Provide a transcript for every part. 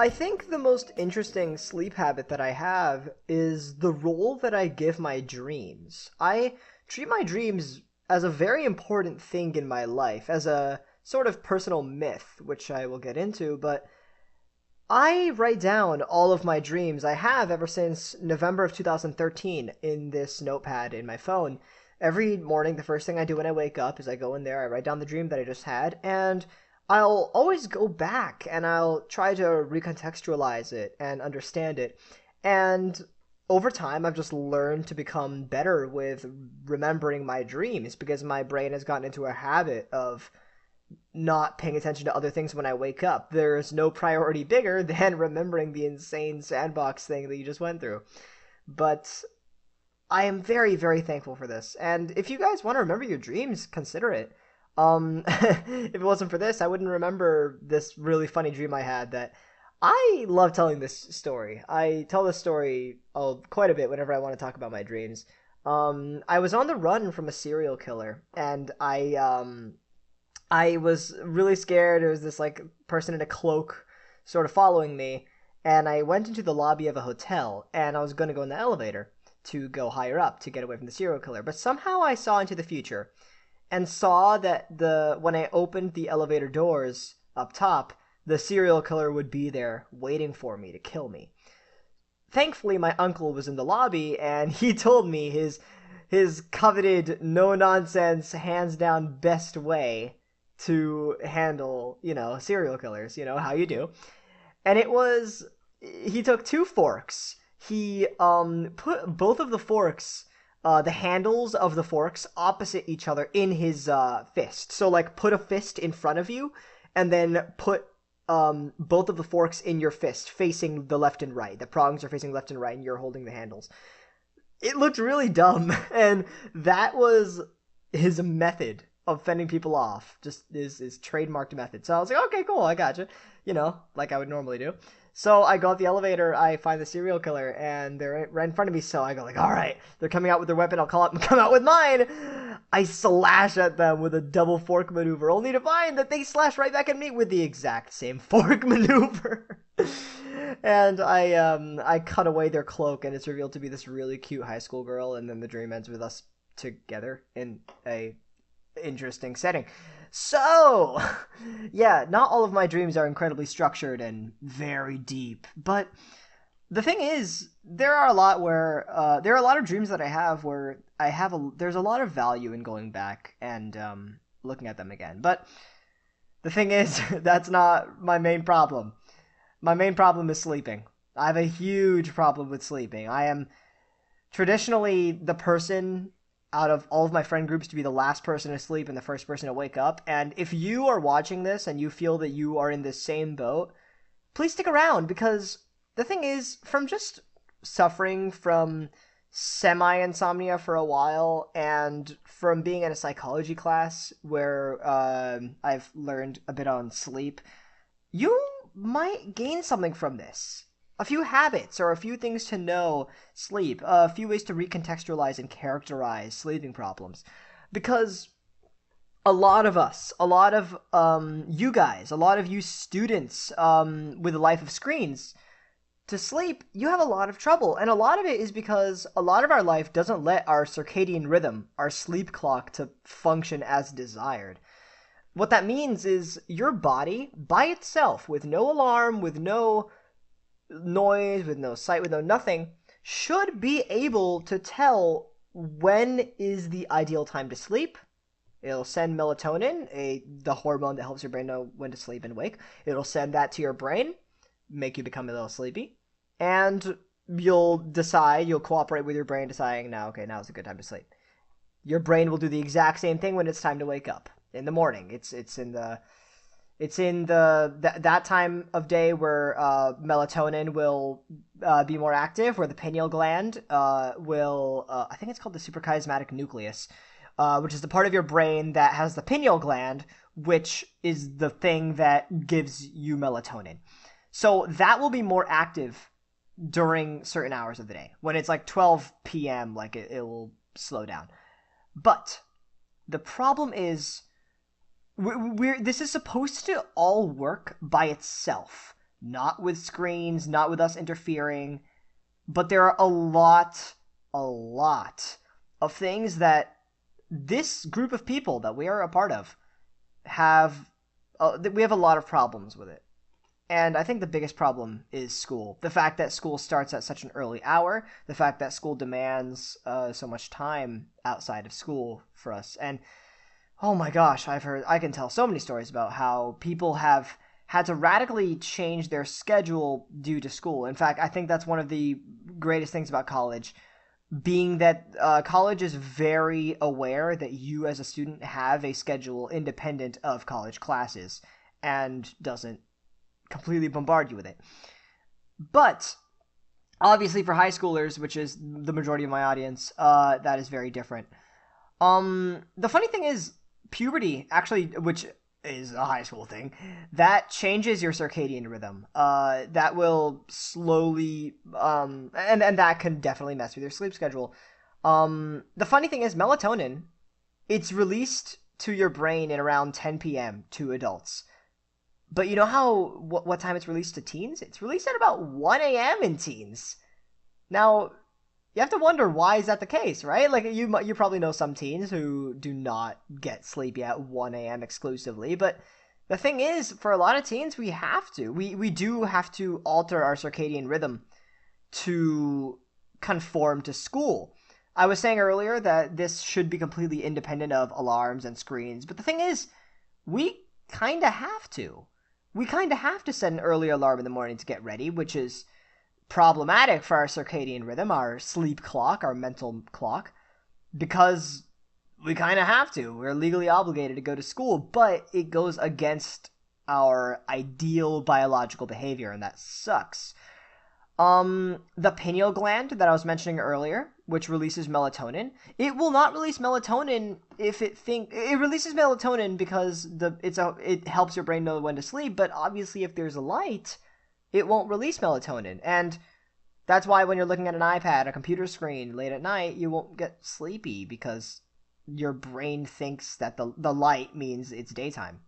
I think the most interesting sleep habit that I have is the role that I give my dreams. I treat my dreams as a very important thing in my life, as a sort of personal myth, which I will get into, but I write down all of my dreams. I have ever since November of 2013 in this notepad in my phone. Every morning, the first thing I do when I wake up is I go in there, I write down the dream that I just had, and I'll always go back and I'll try to recontextualize it and understand it. And over time, I've just learned to become better with remembering my dreams because my brain has gotten into a habit of not paying attention to other things when I wake up. There's no priority bigger than remembering the insane sandbox thing that you just went through. But I am very, very thankful for this. And if you guys want to remember your dreams, consider it. If it wasn't for this, I wouldn't remember this really funny dream I had that I love telling this story. I tell this story quite a bit whenever I want to talk about my dreams. I was on the run from a serial killer, and I was really scared. There was this like person in a cloak sort of following me, and I went into the lobby of a hotel, and I was going to go in the elevator to go higher up to get away from the serial killer. But somehow I saw into the future and saw that when I opened the elevator doors up top, the serial killer would be there waiting for me to kill me. Thankfully, my uncle was in the lobby, and he told me his coveted, no-nonsense, hands-down best way to handle, serial killers, how you do. And it was, he took two forks. He put both of the forks, the handles of the forks opposite each other in his fist. So, like, put a fist in front of you, and then put both of the forks in your fist, facing the left and right. The prongs are facing left and right, and you're holding the handles. It looked really dumb, and that was his method of fending people off, just his trademarked method. So I was like, okay, cool, I gotcha, like I would normally do. So I go up the elevator, I find the serial killer, and they're right in front of me, so I go like, all right, they're coming out with their weapon, I'll come out with mine. I slash at them with a double fork maneuver, only to find that they slash right back at me with the exact same fork maneuver. And I cut away their cloak, and it's revealed to be this really cute high school girl, and then the dream ends with us together in a interesting setting. So, yeah, not all of my dreams are incredibly structured and very deep, but the thing is, there are a lot of dreams that I have where there's a lot of value in going back and looking at them again. But the thing is, that's not my main problem. My main problem is sleeping. I have a huge problem with sleeping. I am traditionally the person out of all of my friend groups to be the last person to sleep and the first person to wake up. And if you are watching this and you feel that you are in this same boat, please stick around, because the thing is, from just suffering from semi-insomnia for a while and from being in a psychology class where I've learned a bit on sleep, you might gain something from this. A few habits or a few things to know sleep, a few ways to recontextualize and characterize sleeping problems. Because a lot of us, a lot of you guys, a lot of you students with a life of screens, to sleep, you have a lot of trouble. And a lot of it is because a lot of our life doesn't let our circadian rhythm, our sleep clock, to function as desired. What that means is your body, by itself, with no alarm, with no noise, with no sight, with no nothing, should be able to tell when is the ideal time to sleep. It'll send melatonin, the hormone that helps your brain know when to sleep and wake. It'll send that to your brain, make you become a little sleepy, and you'll cooperate with your brain, deciding now's a good time to sleep. Your brain will do the exact same thing when it's time to wake up in the morning. It's in that time of day where melatonin will be more active, where the pineal gland will, I think it's called the suprachiasmatic nucleus, which is the part of your brain that has the pineal gland, which is the thing that gives you melatonin. So that will be more active during certain hours of the day. When it's like 12 p.m., like it will slow down. But the problem is, this is supposed to all work by itself. not with screens, not with us interfering, but there are a lot of things that this group of people that we are a part of have, we have a lot of problems with it. And I think the biggest problem is school. The fact that school starts at such an early hour, the fact that school demands so much time outside of school for us. And oh my gosh, I can tell so many stories about how people have had to radically change their schedule due to school. In fact, I think that's one of the greatest things about college, being that college is very aware that you as a student have a schedule independent of college classes and doesn't completely bombard you with it. But obviously for high schoolers, which is the majority of my audience, that is very different. The funny thing is, puberty, actually, which is a high school thing, that changes your circadian rhythm. That will slowly, and that can definitely mess with your sleep schedule. The funny thing is, melatonin, it's released to your brain at around 10 p.m. to adults. But you know what time it's released to teens? It's released at about 1 a.m. in teens. Now, you have to wonder, why is that the case, right? Like, you probably know some teens who do not get sleepy at 1 a.m. exclusively, but the thing is, for a lot of teens, we have to. We do have to alter our circadian rhythm to conform to school. I was saying earlier that this should be completely independent of alarms and screens, but the thing is, we kind of have to. We kind of have to set an early alarm in the morning to get ready, which is problematic for our circadian rhythm, our sleep clock, our mental clock, because we kind of have to. We're legally obligated to go to school, but it goes against our ideal biological behavior, and that sucks. The pineal gland that I was mentioning earlier, which releases melatonin, it will not release melatonin if it releases melatonin because it helps your brain know when to sleep, but obviously if there's a light, it won't release melatonin. And that's why when you're looking at an iPad, a computer screen late at night, you won't get sleepy because your brain thinks that the light means it's daytime.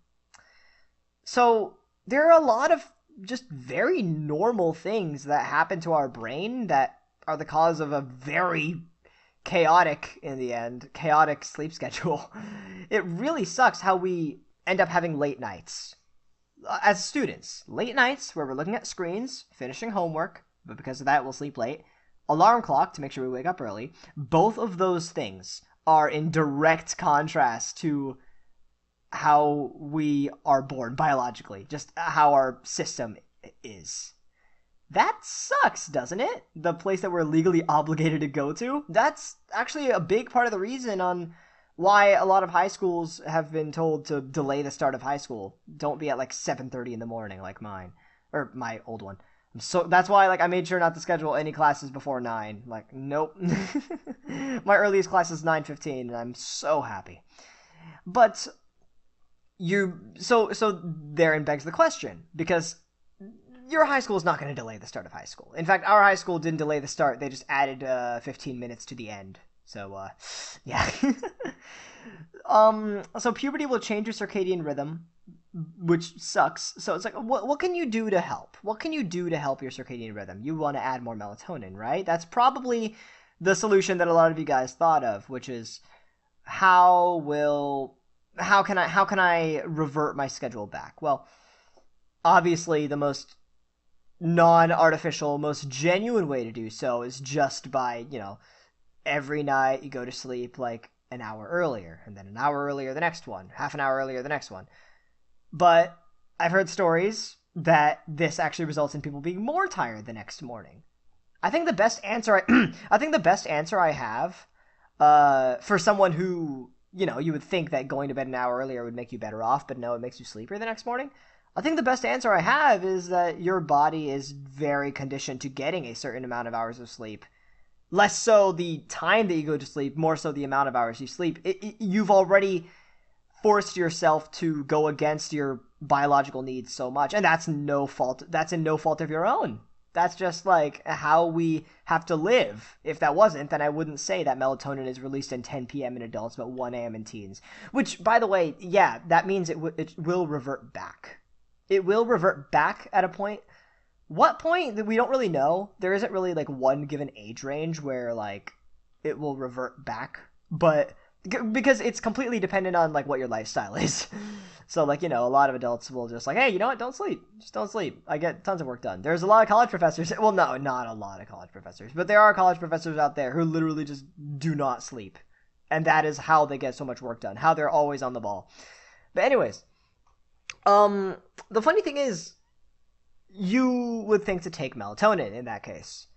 So there are a lot of just very normal things that happen to our brain that are the cause of a very chaotic, in the end, chaotic sleep schedule. It really sucks how we end up having late nights. As students, late nights where we're looking at screens, finishing homework, but because of that we'll sleep late, alarm clock to make sure we wake up early. Both of those things are in direct contrast to how we are born biologically, just how our system is. That sucks, doesn't it? The place that we're legally obligated to go to. That's actually a big part of the reason on why a lot of high schools have been told to delay the start of high school. Don't be at like 7:30 in the morning like mine, or my old one. So that's why I made sure not to schedule any classes before 9. Nope. My earliest class is 9:15, and I'm so happy. But so therein begs the question, because your high school is not going to delay the start of high school. In fact, our high school didn't delay the start. They just added 15 minutes to the end. So, yeah. So puberty will change your circadian rhythm, which sucks. So it's like, what can you do to help? What can you do to help your circadian rhythm? You want to add more melatonin, right? That's probably the solution that a lot of you guys thought of, which is how can I revert my schedule back? Well, obviously the most non-artificial, most genuine way to do so is just by, every night you go to sleep like an hour earlier, and then an hour earlier the next one, half an hour earlier the next one. But I've heard stories that this actually results in people being more tired the next morning. I think the best answer I have for someone who, you would think that going to bed an hour earlier would make you better off, but no, it makes you sleepier the next morning. I think the best answer I have is that your body is very conditioned to getting a certain amount of hours of sleep. Less so the time that you go to sleep, more so the amount of hours you sleep. You've already forced yourself to go against your biological needs so much, and that's no fault. That's in no fault of your own. That's just how we have to live. If that wasn't, then I wouldn't say that melatonin is released in 10 p.m. in adults, but 1 a.m. in teens. Which, by the way, yeah, that means it will revert back. It will revert back at a point, What point? We don't really know. There isn't really like one given age range where like it will revert back, but because it's completely dependent on like what your lifestyle is. So like, a lot of adults will just like, hey, you know what? Don't sleep. Just don't sleep. I get tons of work done. There's a lot of college professors. Well, no, not a lot of college professors, but there are college professors out there who literally just do not sleep. And that is how they get so much work done. How they're always on the ball. But anyways, the funny thing is, you would think to take melatonin in that case.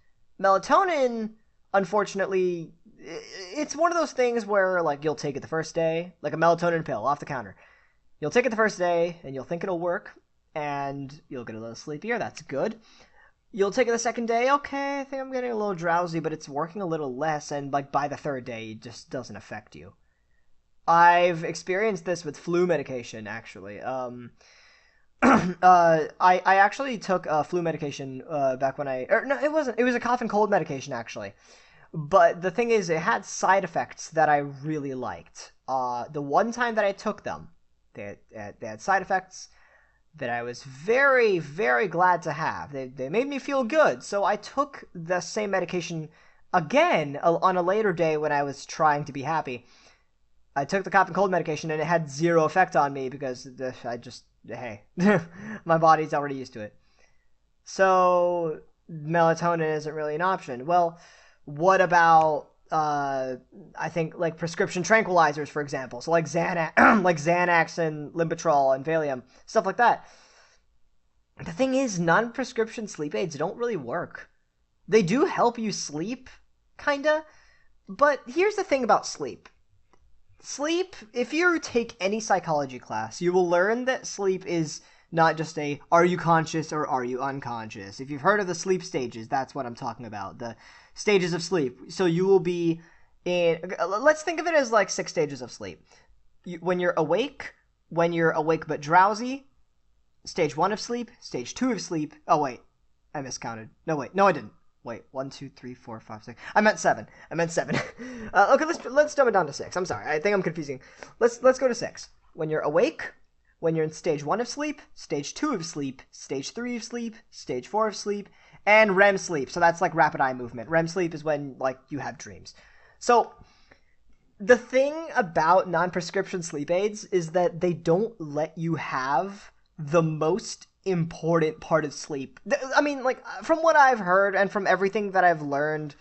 Melatonin, unfortunately, it's one of those things where like you'll take it the first day, like a melatonin pill off the counter. You'll take it the first day and you'll think it'll work and you'll get a little sleepier. That's good. You'll take it the second day. Okay, I think I'm getting a little drowsy, but it's working a little less. And like by the third day, it just doesn't affect you. I've experienced this with flu medication, actually. I actually took a flu medication back when no, it wasn't. It was a cough and cold medication, actually. But the thing is, it had side effects that I really liked. The one time that I took them, they had side effects that I was very, very glad to have. They made me feel good. So I took the same medication again on a later day when I was trying to be happy. I took the cough and cold medication and it had zero effect on me because hey, my body's already used to it. So melatonin isn't really an option. Well, what about I think like prescription tranquilizers, for example. So like Xanax and Limbitrol and Valium, stuff like that. The thing is, non-prescription sleep aids don't really work. They do help you sleep, kinda. But here's the thing about sleep. Sleep, if you take any psychology class, you will learn that sleep is not just are you conscious or are you unconscious. If you've heard of the sleep stages, that's what I'm talking about. The stages of sleep. So you will be let's think of it as like 6 stages of sleep. When you're awake but drowsy, stage 1 of sleep, stage 2 of sleep. Oh wait, I miscounted. No, I didn't. Wait, 1, 2, 3, 4, 5, 6. I meant 7. Okay, let's dumb it down to 6. I'm sorry. I think I'm confusing. Let's go to 6. When you're awake, when you're in stage 1 of sleep, stage 2 of sleep, stage 3 of sleep, stage 4 of sleep, and REM sleep. So that's like rapid eye movement. REM sleep is when like you have dreams. So the thing about non-prescription sleep aids is that they don't let you have the most important part of sleep. I mean, like, from what I've heard and from everything that I've learned,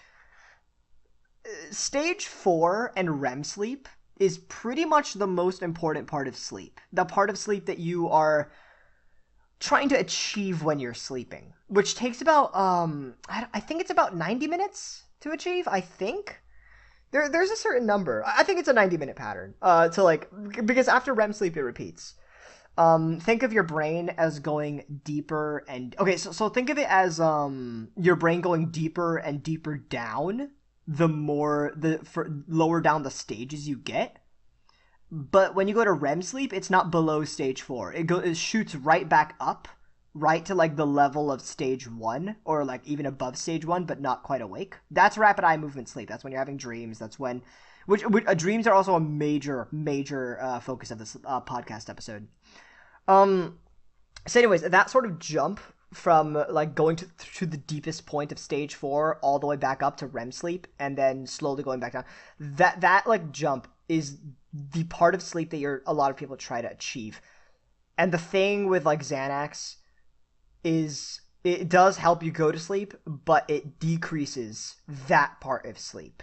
stage 4 and REM sleep is pretty much the most important part of sleep. The part of sleep that you are trying to achieve when you're sleeping, which takes about, I think it's about 90 minutes to achieve, I think. There's a certain number. I think it's a 90-minute pattern, to like, because after REM sleep, it repeats. Think of your brain as going deeper and... Okay, so think of it as your brain going deeper and deeper down lower down the stages you get. But when you go to REM sleep, it's not below stage 4. It shoots right back up, right to like the level of stage 1, or like even above stage 1, but not quite awake. That's rapid eye movement sleep. That's when you're having dreams. That's when... Which dreams are also a major focus of this podcast episode. So anyways, that sort of jump from like going to the deepest point of stage 4 all the way back up to REM sleep and then slowly going back down, that like jump is the part of sleep that a lot of people try to achieve. And the thing with like Xanax is it does help you go to sleep, but it decreases that part of sleep.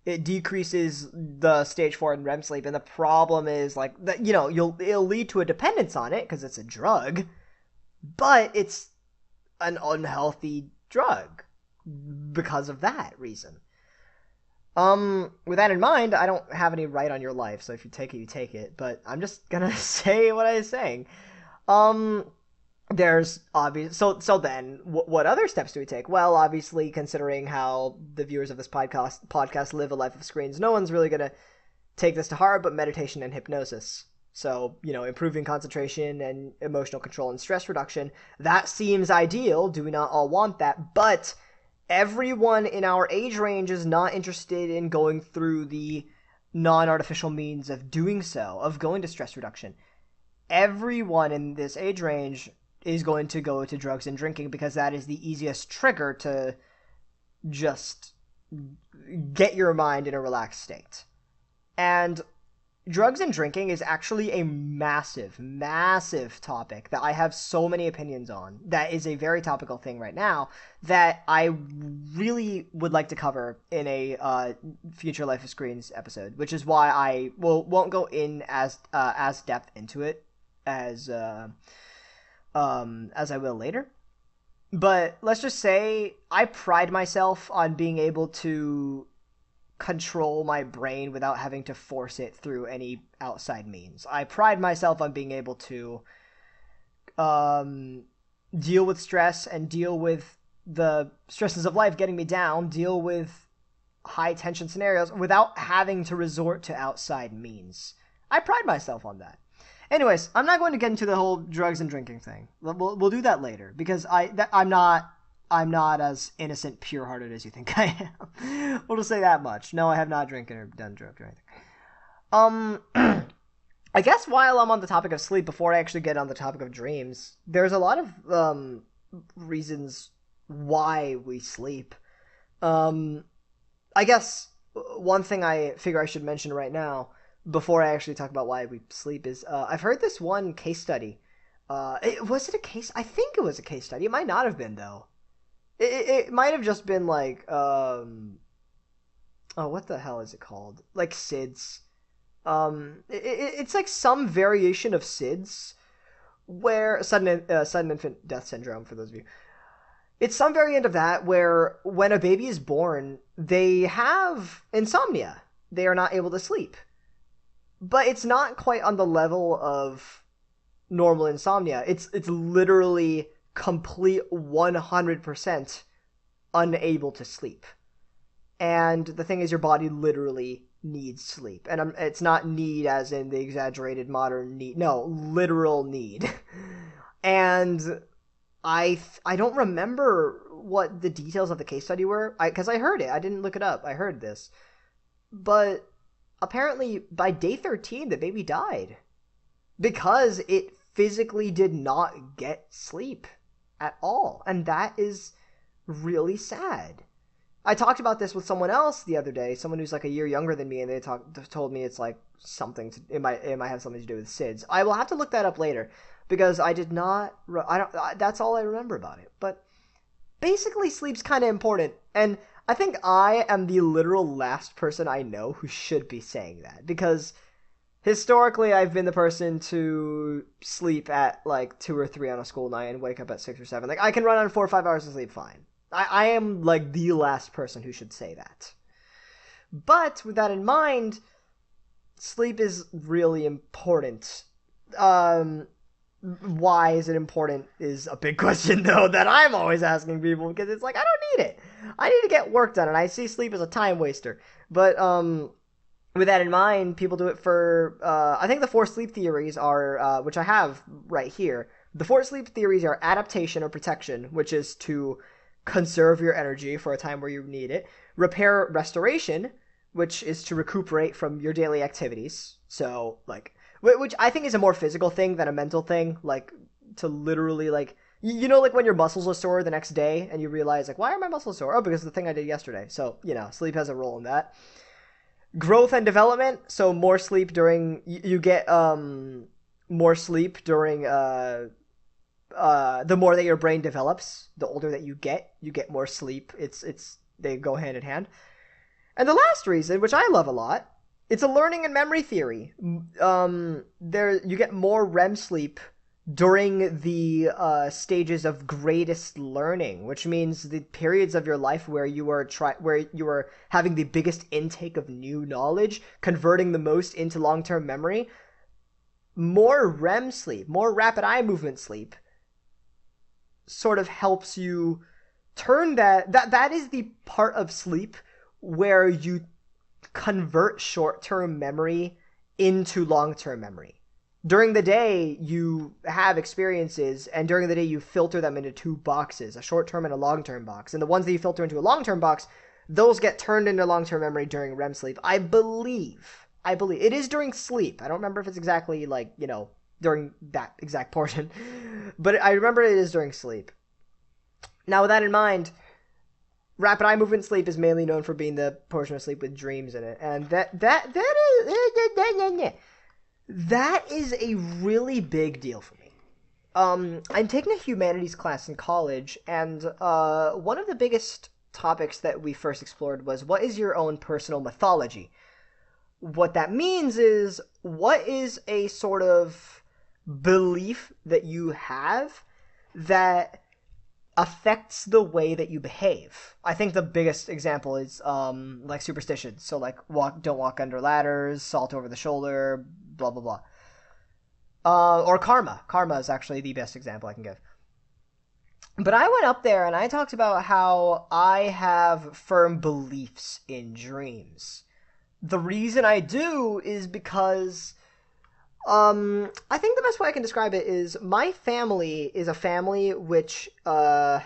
It decreases the stage 4 and REM sleep, and the problem is like that. It'll lead to a dependence on it because it's a drug, but it's an unhealthy drug because of that reason. With that in mind, I don't have any right on your life, so if you take it, you take it. But I'm just gonna say what I was saying. There's obvious. So then, what other steps do we take? Well, obviously, considering how the viewers of this podcast live a life of screens, no one's really gonna take this to heart. But meditation and hypnosis. So improving concentration and emotional control and stress reduction. That seems ideal. Do we not all want that? But everyone in our age range is not interested in going through the non-artificial means of doing so, of going to stress reduction. Everyone in this age range is going to go to drugs and drinking because that is the easiest trigger to just get your mind in a relaxed state. And drugs and drinking is actually a massive, massive topic that I have so many opinions on. That is a very topical thing right now that I really would like to cover in a future Life of Screens episode, which is why I won't go in as depth into it as I will later. But let's just say I pride myself on being able to control my brain without having to force it through any outside means. I pride myself on being able to deal with stress and deal with the stresses of life getting me down, deal with high tension scenarios without having to resort to outside means. I pride myself on that. Anyways, I'm not going to get into the whole drugs and drinking thing. We'll do that later because I'm not as innocent, pure-hearted as you think I am. We'll just say that much. No, I have not drinking or done drugs or anything. I guess while I'm on the topic of sleep, before I actually get on the topic of dreams, there's a lot of reasons why we sleep. I guess one thing I figure I should mention right now, before I actually talk about why we sleep, is I've heard this one case study. Was it a case? I think it was a case study. It might not have been, though. It might have just been like, oh, what the hell is it called? Like SIDS. It's like some variation of SIDS, where sudden infant death syndrome, for those of you. It's some variant of that where when a baby is born, they have insomnia. They are not able to sleep. But it's not quite on the level of normal insomnia. It's literally complete 100% unable to sleep. And the thing is, your body literally needs sleep. And it's not need as in the exaggerated modern need. No, literal need. And I don't remember what the details of the case study were. Because I heard it. I didn't look it up. I heard this. But apparently, by day 13, the baby died. Because it physically did not get sleep at all. And that is really sad. I talked about this with someone else the other day, someone who's like a year younger than me, and they told me it's like something it might have something to do with SIDS. I will have to look that up later because that's all I remember about it. But basically, sleep's kind of important, and I think I am the literal last person I know who should be saying that, because historically I've been the person to sleep at like 2 or 3 on a school night and wake up at 6 or 7. Like, I can run on 4 or 5 hours of sleep fine. I am like the last person who should say that. But with that in mind, sleep is really important. Why is it important is a big question, though, that I'm always asking people, because it's like, I don't need it. I need to get work done, and I see sleep as a time waster. But with that in mind, people do it for, I think the 4 sleep theories are, which I have right here. The 4 sleep theories are adaptation or protection, which is to conserve your energy for a time where you need it. Repair, restoration, which is to recuperate from your daily activities. So, like, which I think is a more physical thing than a mental thing. Like, to literally, like, you know, like when your muscles are sore the next day and you realize, like, why are my muscles sore? Oh, because of the thing I did yesterday. So, you know, sleep has a role in that. Growth and development. So more sleep during, you get more sleep during the more that your brain develops, the older that you get more sleep. They go hand in hand. And the last reason, which I love a lot, it's a learning and memory theory. You get more REM sleep during the stages of greatest learning, which means the periods of your life where you are having the biggest intake of new knowledge, converting the most into long-term memory. More REM sleep, more rapid eye movement sleep, sort of helps you turn that is the part of sleep where you convert short-term memory into long-term memory. During the day, you have experiences, and during the day, you filter them into 2 boxes, a short-term and a long-term box. And the ones that you filter into a long-term box, those get turned into long-term memory during REM sleep. I believe. It is during sleep. I don't remember if it's exactly, like, you know, during that exact portion. But I remember it is during sleep. Now, with that in mind, rapid eye movement sleep is mainly known for being the portion of sleep with dreams in it, and that is a really big deal for me. I'm taking a humanities class in college, and one of the biggest topics that we first explored was what is your own personal mythology? What that means is, what is a sort of belief that you have that affects the way that you behave? I think the biggest example is like superstitions. So like don't walk under ladders, salt over the shoulder, blah blah blah. Or karma. Karma is actually the best example I can give. But I went up there and I talked about how I have firm beliefs in dreams. The reason I do is because I think the best way I can describe it is my family is a family which I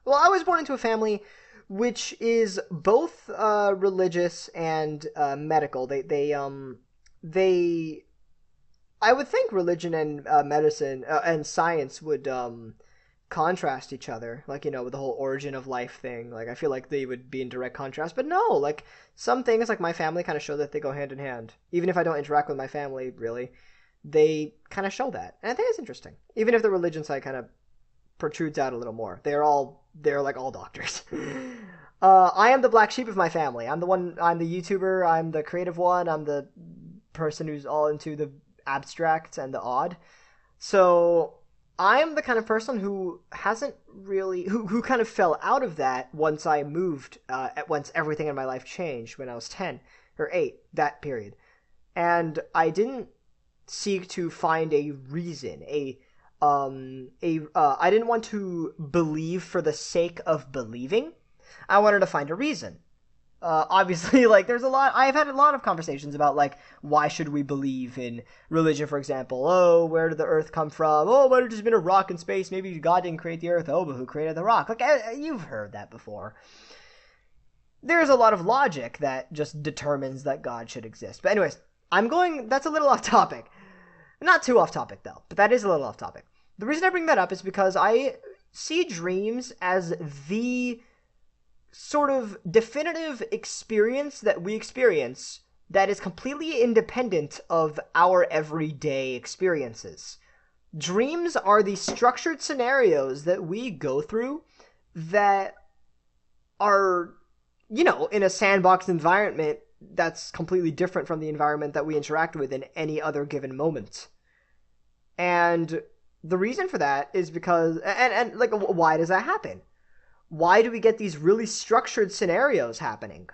was born into a family which is both religious and medical. They I would think religion and medicine and science would contrast each other, like, with the whole origin of life thing. Like, I feel like they would be in direct contrast, but no, like, some things, like, my family kind of show that they go hand in hand. Even if I don't interact with my family, really, they kind of show that. And I think it's interesting. Even if the religion side kind of protrudes out a little more. They're like all doctors. I am the black sheep of my family. I'm the YouTuber, I'm the creative one, I'm the person who's all into the abstract and the odd. So I'm the kind of person who hasn't really, who kind of fell out of that once I moved, once everything in my life changed when I was 10 or 8, that period. And I didn't seek to find a reason, I didn't want to believe for the sake of believing. I wanted to find a reason. Obviously, like, I've had a lot of conversations about, like, why should we believe in religion, for example? Oh, where did the earth come from? Oh, might have just been a rock in space. Maybe God didn't create the earth. Oh, but who created the rock? Like, you've heard that before. There's a lot of logic that just determines that God should exist. But anyways, that's a little off topic. Not too off topic, though, but that is a little off topic. The reason I bring that up is because I see dreams as the sort of definitive experience that we experience that is completely independent of our everyday experiences. Dreams are the structured scenarios that we go through that are, in a sandbox environment that's completely different from the environment that we interact with in any other given moment. And the reason for that is because, and like, why does that happen? Why do we get these really structured scenarios happening?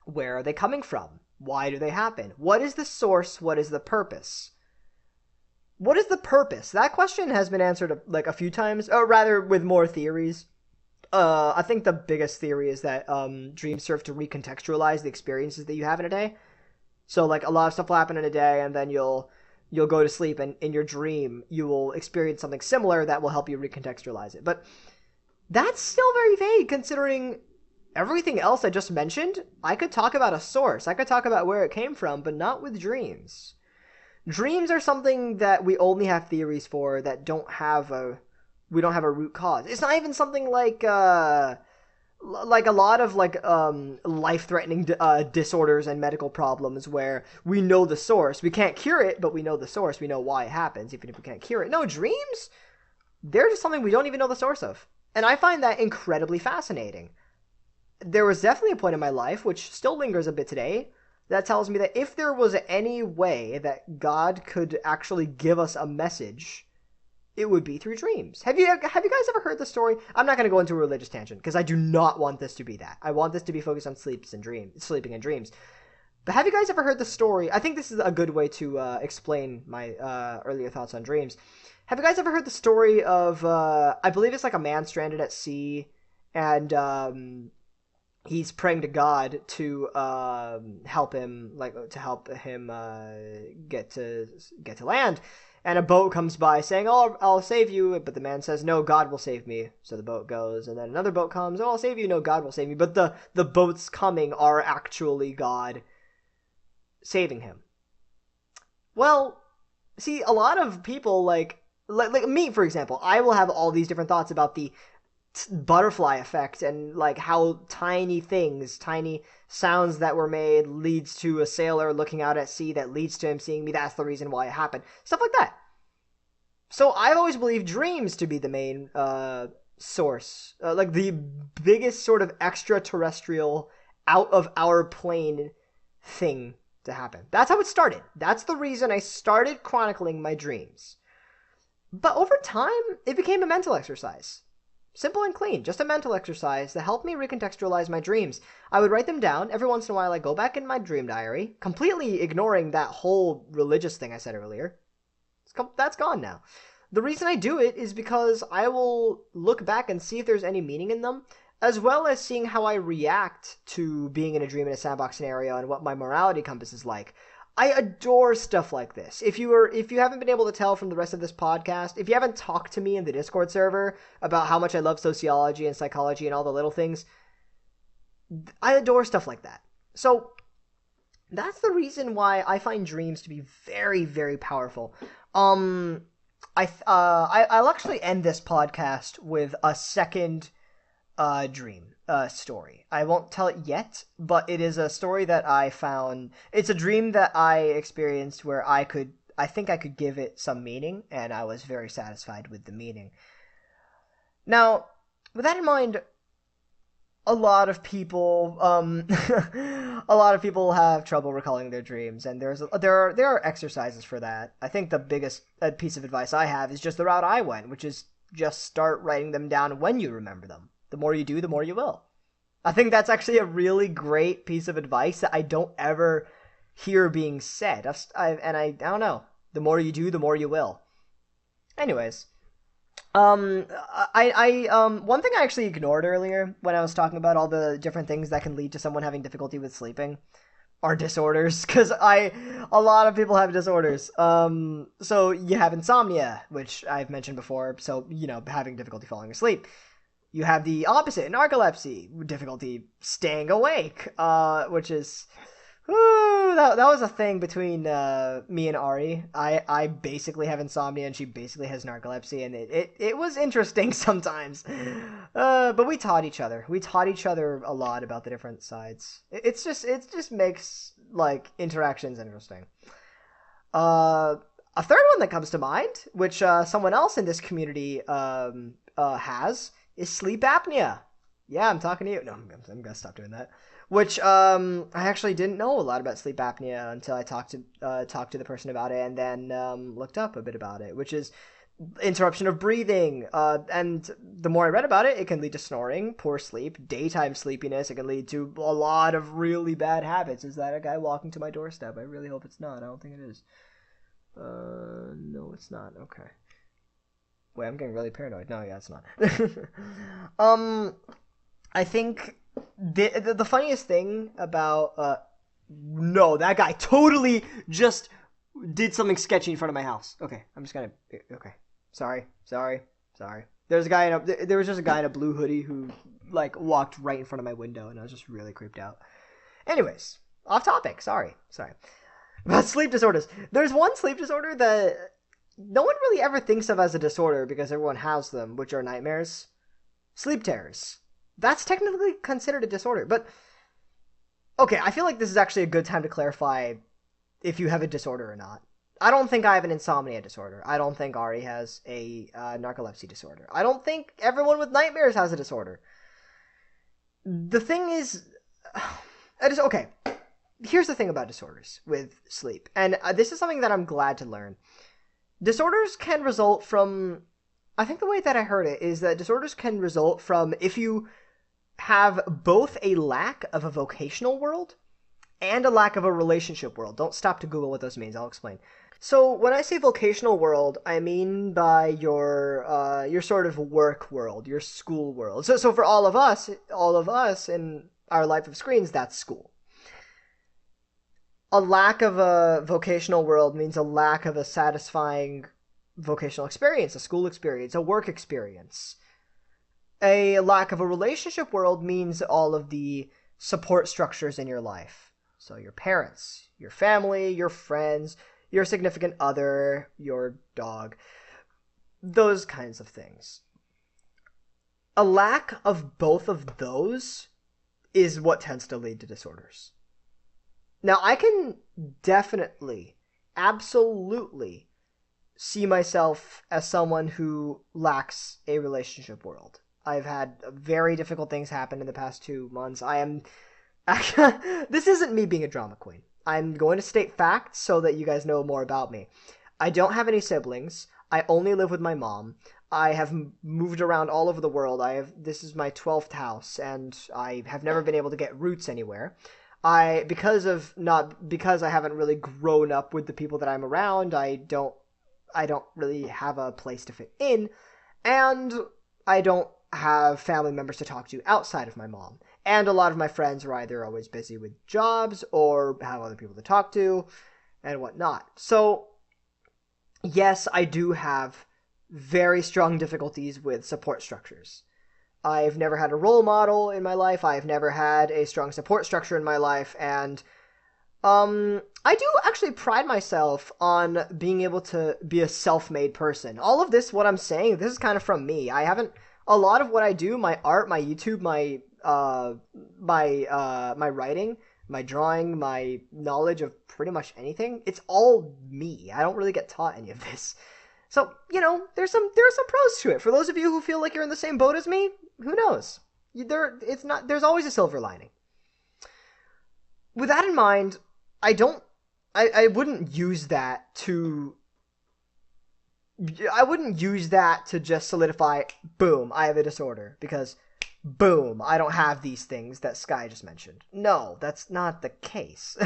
Where are they coming from? Why do they happen? What is the source? What is the purpose? What is the purpose? That question has been answered like a few times, or rather with more theories. I think the biggest theory is that dreams serve to recontextualize the experiences that you have in a day. So like a lot of stuff will happen in a day, and then you'll go to sleep, and in your dream you will experience something similar that will help you recontextualize it. But that's still very vague, considering everything else I just mentioned. I could talk about a source, I could talk about where it came from, but not with dreams. Dreams are something that we only have theories for that we don't have a root cause. It's not even something like a lot of life-threatening disorders and medical problems where we know the source. We can't cure it, but we know the source. We know why it happens, even if we can't cure it. No, dreams, they're just something we don't even know the source of. And I find that incredibly fascinating. There was definitely a point in my life, which still lingers a bit today, that tells me that if there was any way that God could actually give us a message, it would be through dreams. Have you guys ever heard the story? I'm not going to go into a religious tangent, because I do not want this to be that. I want this to be focused on sleeping and dreams. But have you guys ever heard the story? I think this is a good way to explain my earlier thoughts on dreams. Have you guys ever heard the story of, I believe it's like a man stranded at sea, and he's praying to God to help him get to land. And a boat comes by saying, "Oh, I'll save you." But the man says, "No, God will save me." So the boat goes, and then another boat comes, "Oh, I'll save you." "No, God will save me." But the boats coming are actually God saving him. Well, See, a lot of people like me, for example, I will have all these different thoughts about the butterfly effect and like how tiny things, tiny sounds that were made leads to a sailor looking out at sea that leads to him seeing me. That's the reason why it happened. Stuff like that. So I've always believed dreams to be the main source, like the biggest sort of extraterrestrial, out of our plane thing to happen. That's how it started. That's the reason I started chronicling my dreams. But over time, it became a mental exercise. Simple and clean, just a mental exercise that helped me recontextualize my dreams. I would write them down. Every once in a while, I go back in my dream diary, completely ignoring that whole religious thing I said earlier. That's gone now. The reason I do it is because I will look back and see if there's any meaning in them, as well as seeing how I react to being in a dream in a sandbox scenario and what my morality compass is like. I adore stuff like this. If you haven't been able to tell from the rest of this podcast, if you haven't talked to me in the Discord server about how much I love sociology and psychology and all the little things, I adore stuff like that. So that's the reason why I find dreams to be very, very powerful. I'll actually end this podcast with a second dream story. I won't tell it yet, but it is a story that I found. It's a dream that I experienced where I think I could give it some meaning, and I was very satisfied with the meaning. Now, with that in mind, a lot of people a lot of people have trouble recalling their dreams, and there are exercises for that. I think the biggest piece of advice I have is just the route I went, which is just start writing them down when you remember them. The more you do, the more you will. I think that's actually a really great piece of advice that I don't ever hear being said. I don't know. The more you do, the more you will. Anyways, one thing I actually ignored earlier when I was talking about all the different things that can lead to someone having difficulty with sleeping are disorders, because a lot of people have disorders. So you have insomnia, which I've mentioned before, so, having difficulty falling asleep. You have the opposite, narcolepsy, difficulty staying awake, which is... that was a thing between me and Ari. I basically have insomnia and she basically has narcolepsy, and it was interesting sometimes. But we taught each other. We taught each other a lot about the different sides. It just makes like interactions interesting. A third one that comes to mind, which someone else in this community has, is sleep apnea. Yeah, I'm talking to you. No, I'm gonna stop doing that. Which I actually didn't know a lot about sleep apnea until I talked to the person about it, and then looked up a bit about it, which is interruption of breathing. And the more I read about it, it can lead to snoring, poor sleep, daytime sleepiness. It can lead to a lot of really bad habits. Is that a guy walking to my doorstep? I really hope it's not. I don't think it is. No, it's not. Okay. Wait, I'm getting really paranoid. No, yeah, it's not. I think the funniest thing about no, that guy totally just did something sketchy in front of my house. Okay, I'm just gonna okay. Sorry. There was just a guy in a blue hoodie who like walked right in front of my window, and I was just really creeped out. Anyways, off topic. Sorry. About sleep disorders. There's one sleep disorder that no one really ever thinks of as a disorder because everyone has them, which are nightmares. Sleep terrors. That's technically considered a disorder, but okay, I feel like this is actually a good time to clarify if you have a disorder or not. I don't think I have an insomnia disorder. I don't think Ari has a narcolepsy disorder. I don't think everyone with nightmares has a disorder. The thing is, okay, here's the thing about disorders with sleep, and this is something that I'm glad to learn. Disorders can result from, I think the way that I heard it is that disorders can result from if you have both a lack of a vocational world and a lack of a relationship world. Don't stop to Google what those means. I'll explain. So when I say vocational world, I mean by your sort of work world, your school world. So for all of us in our life of screens, that's school. A lack of a vocational world means a lack of a satisfying vocational experience, a school experience, a work experience. A lack of a relationship world means all of the support structures in your life. So your parents, your family, your friends, your significant other, your dog, those kinds of things. A lack of both of those is what tends to lead to disorders. Now, I can definitely, absolutely see myself as someone who lacks a relationship world. I've had very difficult things happen in the past 2 months. I am... This isn't me being a drama queen. I'm going to state facts so that you guys know more about me. I don't have any siblings. I only live with my mom. I have moved around all over the world. This is my 12th house, and I have never been able to get roots anywhere. Because I haven't really grown up with the people that I'm around, I don't really have a place to fit in, and I don't have family members to talk to outside of my mom. And a lot of my friends are either always busy with jobs or have other people to talk to and whatnot. So, yes, I do have very strong difficulties with support structures. I've never had a role model in my life. I've never had a strong support structure in my life. And I do actually pride myself on being able to be a self-made person. All of this, what I'm saying, this is kind of from me. A lot of what I do, my art, my YouTube, my writing, my drawing, my knowledge of pretty much anything, it's all me. I don't really get taught any of this. So, there are some pros to it. For those of you who feel like you're in the same boat as me, who knows? There's always a silver lining. With that in mind, I wouldn't use that to just solidify, boom, I have a disorder, because boom, I don't have these things that Sky just mentioned. No, that's not the case.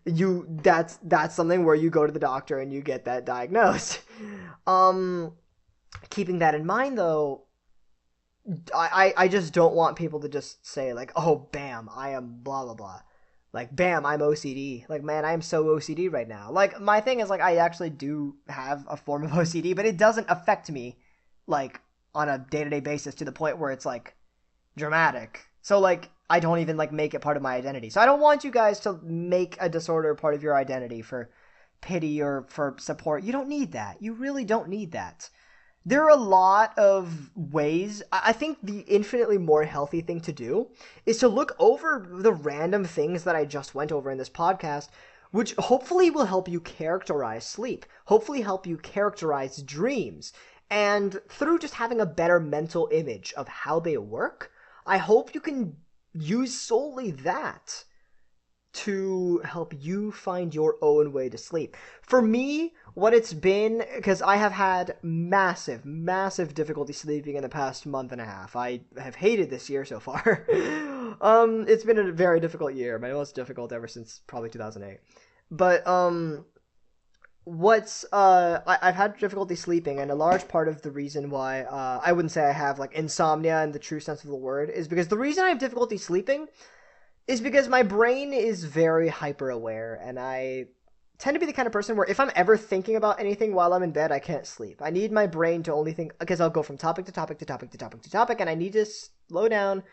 That's something where you go to the doctor and you get that diagnosed. Keeping that in mind, though, I just don't want people to just say, like, oh, bam, I am blah, blah, blah. Like, bam, I'm OCD. Like, man, I am so OCD right now. Like, my thing is, like, I actually do have a form of OCD, but it doesn't affect me, like, on a day-to-day basis to the point where it's, like, dramatic. So, like, I don't even, like, make it part of my identity. So I don't want you guys to make a disorder part of your identity for pity or for support. You don't need that. You really don't need that. There are a lot of ways. I think the infinitely more healthy thing to do is to look over the random things that I just went over in this podcast, which hopefully will help you characterize sleep, hopefully help you characterize dreams, and through just having a better mental image of how they work, I hope you can use solely that to help you find your own way to sleep. For me, what it's been, because I have had massive, massive difficulty sleeping in the past month and a half. I have hated this year so far. It's been a very difficult year, my most difficult ever since probably 2008. But I've had difficulty sleeping, and a large part of the reason why I wouldn't say I have like insomnia in the true sense of the word is because the reason I have difficulty sleeping is because my brain is very hyper aware, and I tend to be the kind of person where if I'm ever thinking about anything while I'm in bed, I can't sleep. I need my brain to only think, because I'll go from topic to topic to topic to topic to topic, and I need to slow down,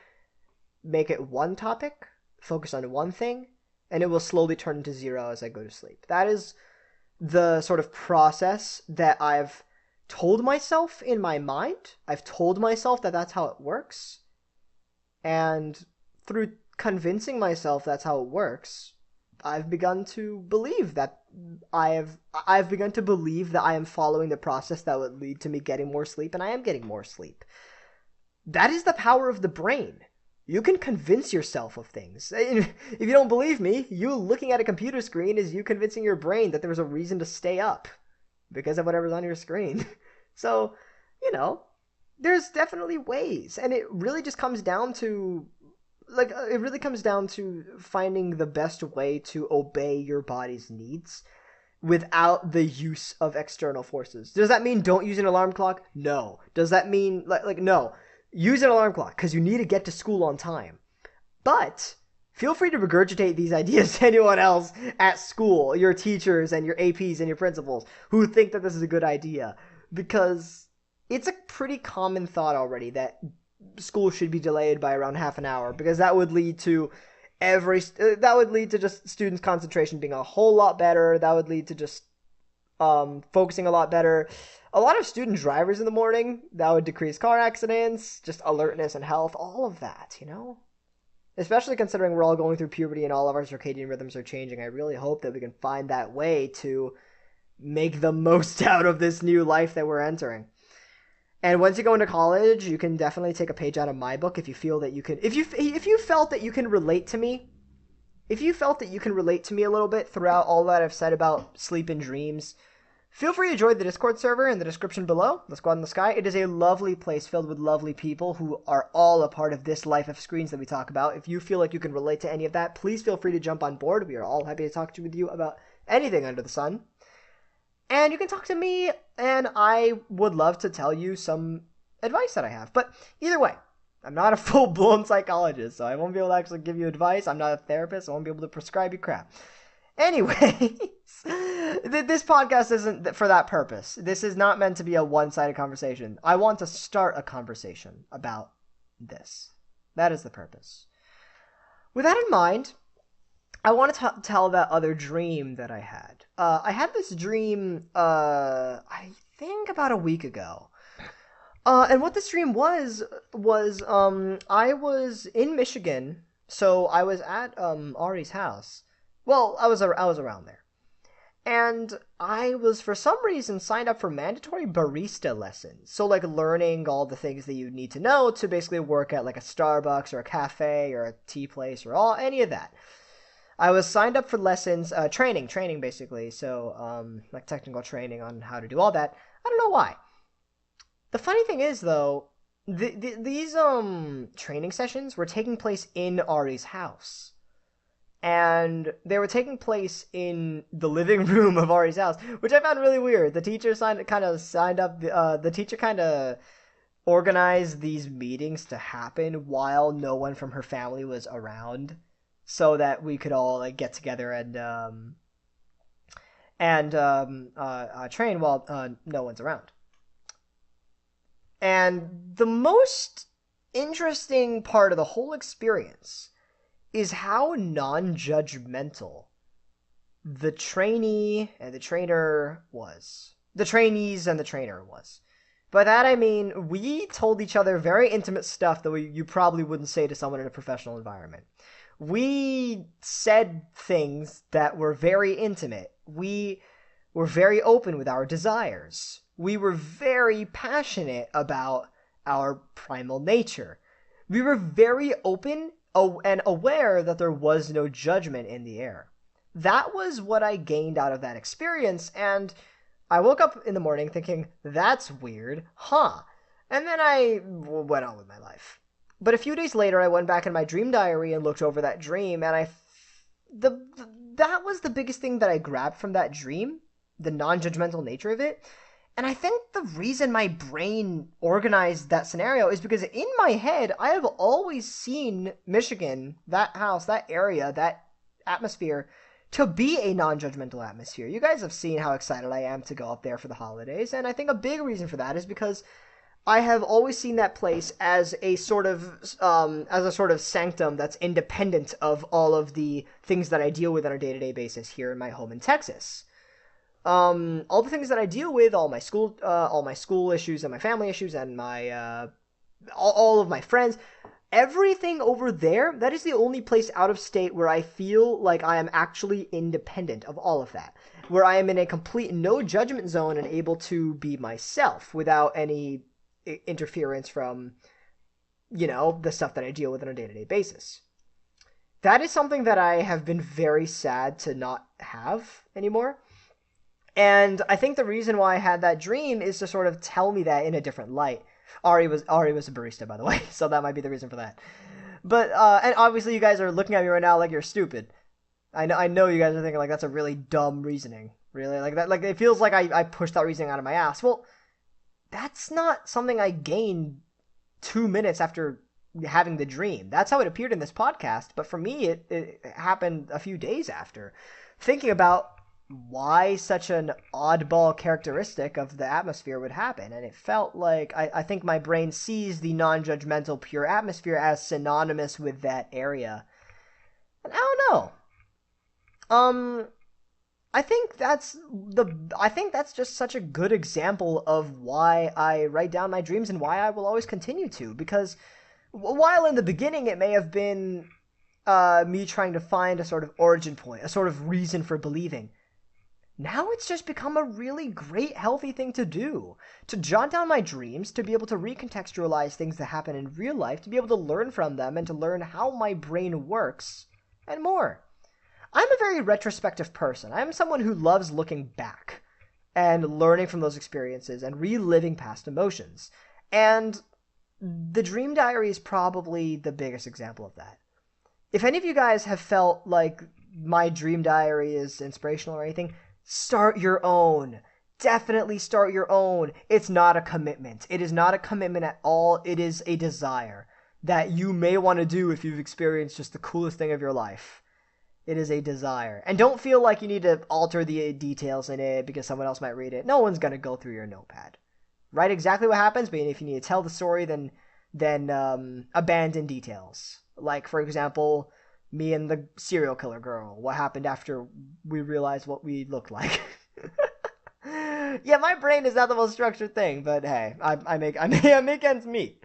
make it one topic, focus on one thing, and it will slowly turn into zero as I go to sleep. That is the sort of process that I've told myself in my mind. I've told myself that that's how it works, and through convincing myself that's how it works, I've begun to believe that I've begun to believe that I am following the process that would lead to me getting more sleep, and I am getting more sleep. That is the power of the brain. You can convince yourself of things. If you don't believe me, you looking at a computer screen is you convincing your brain that there's a reason to stay up because of whatever's on your screen. So, there's definitely ways, and it really just comes down to finding the best way to obey your body's needs without the use of external forces. Does that mean don't use an alarm clock? No. Does that mean, no. Use an alarm clock because you need to get to school on time. But feel free to regurgitate these ideas to anyone else at school, your teachers and your APs and your principals who think that this is a good idea, because it's a pretty common thought already that school should be delayed by around half an hour, because that would lead to that would lead to just students' concentration being a whole lot better. That would lead to just focusing a lot better. A lot of student drivers in the morning, that would decrease car accidents, just alertness and health, all of that, you know? Especially considering we're all going through puberty and all of our circadian rhythms are changing. I really hope that we can find that way to make the most out of this new life that we're entering. And once you go into college, you can definitely take a page out of my book if you feel that you can. If you felt that you can relate to me, if you felt that you can relate to me a little bit throughout all that I've said about sleep and dreams, feel free to join the Discord server in the description below. Let's go out in the sky. It is a lovely place filled with lovely people who are all a part of this life of screens that we talk about. If you feel like you can relate to any of that, please feel free to jump on board. We are all happy to talk with you about anything under the sun. And you can talk to me, and I would love to tell you some advice that I have. But either way, I'm not a full-blown psychologist, so I won't be able to actually give you advice. I'm not a therapist. I won't be able to prescribe you crap. Anyways, this podcast isn't for that purpose. This is not meant to be a one-sided conversation. I want to start a conversation about this. That is the purpose. With that in mind, I want to tell that other dream that I had. I had this dream, I think about a week ago. And what this dream was I was in Michigan, so I was at Ari's house. Well, I was around there. And I was, for some reason, signed up for mandatory barista lessons. So, like, learning all the things that you need to know to basically work at, like, a Starbucks or a cafe or a tea place or any of that. I was signed up for lessons, training basically. So, like, technical training on how to do all that. I don't know why. The funny thing is, though, these training sessions were taking place in Ari's house. And they were taking place in the living room of Ari's house, which I found really weird. The teacher the teacher kind of organized these meetings to happen while no one from her family was around, so that we could all, like, get together and train while no one's around. And the most interesting part of the whole experience is how non-judgmental the trainee and the trainer was. The trainees and the trainer was. By that I mean, we told each other very intimate stuff that you probably wouldn't say to someone in a professional environment. We said things that were very intimate. We were very open with our desires. We were very passionate about our primal nature. We were very open and aware that there was no judgment in the air. That was what I gained out of that experience, and I woke up in the morning thinking, that's weird, huh? And then I went on with my life. But a few days later, I went back in my dream diary and looked over that dream, and that was the biggest thing that I grabbed from that dream, the non-judgmental nature of it. And I think the reason my brain organized that scenario is because in my head, I have always seen Michigan, that house, that area, that atmosphere, to be a non-judgmental atmosphere. You guys have seen how excited I am to go up there for the holidays, and I think a big reason for that is because I have always seen that place as a sort of sanctum that's independent of all of the things that I deal with on a day-to-day basis here in my home in Texas. All the things that I deal with, all my school issues and my family issues and my all of my friends, everything over there, that is the only place out of state where I feel like I am actually independent of all of that, where I am in a complete no judgment zone and able to be myself without any interference from, the stuff that I deal with on a day-to-day basis. That is something that I have been very sad to not have anymore. And I think the reason why I had that dream is to sort of tell me that in a different light. Ari was a barista, by the way, so that might be the reason for that. But and obviously you guys are looking at me right now like you're stupid. I know you guys are thinking like that's a really dumb reasoning. Really, like that, like it feels like I pushed that reasoning out of my ass. Well, that's not something I gained 2 minutes after having the dream. That's how it appeared in this podcast. But for me, it happened a few days after. Thinking about why such an oddball characteristic of the atmosphere would happen. And it felt like, I think my brain sees the non-judgmental pure atmosphere as synonymous with that area. Um, I think that's just such a good example of why I write down my dreams and why I will always continue to. Because while in the beginning it may have been me trying to find a sort of origin point, a sort of reason for believing, now it's just become a really great, healthy thing to do. To jot down my dreams, to be able to recontextualize things that happen in real life, to be able to learn from them, and to learn how my brain works, and more. I'm a very retrospective person. I'm someone who loves looking back and learning from those experiences and reliving past emotions. And the Dream Diary is probably the biggest example of that. If any of you guys have felt like my Dream Diary is inspirational or anything, start your own. Definitely start your own. It's not a commitment. It is not a commitment at all. It is a desire that you may want to do if you've experienced just the coolest thing of your life. It is a desire. And don't feel like you need to alter the details in it because someone else might read it. No one's going to go through your notepad. Write exactly what happens, but if you need to tell the story, then abandon details. Like, for example, me and the serial killer girl. What happened after we realized what we looked like. Yeah, my brain is not the most structured thing, but hey, I make ends meet.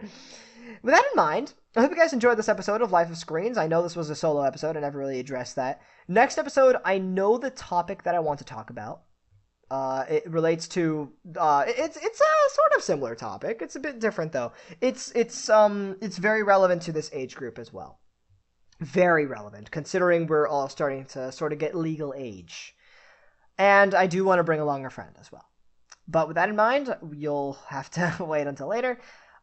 With that in mind, I hope you guys enjoyed this episode of Life of Screens. I know this was a solo episode. I never really addressed that. Next episode, I know the topic that I want to talk about. It relates to it's a sort of similar topic. It's a bit different though. It's very relevant to this age group as well. Very relevant, considering we're all starting to sort of get legal age. And I do want to bring along a friend as well. But with that in mind, you'll have to wait until later.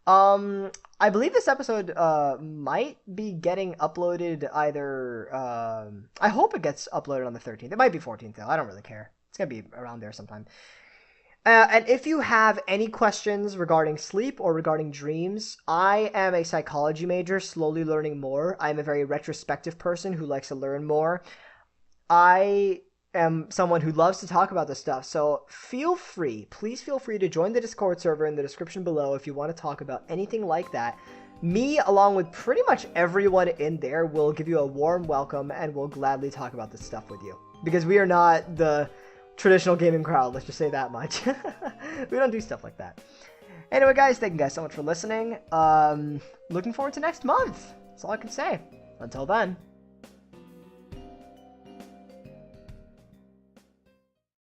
I believe this episode might be getting uploaded either I hope it gets uploaded on the 13th. It might be 14th though. I don't really care. It's going to be around there sometime. And if you have any questions regarding sleep or regarding dreams, I am a psychology major, slowly learning more. I'm a very retrospective person who likes to learn more. I am someone who loves to talk about this stuff, so please feel free to join the Discord server in the description below if you want to talk about anything like that. Me, along with pretty much everyone in there, will give you a warm welcome and will gladly talk about this stuff with you. Because we are not the traditional gaming crowd, let's just say that much. We don't do stuff like that. Anyway, guys, thank you guys so much for listening. Looking forward to next month. That's all I can say. Until then.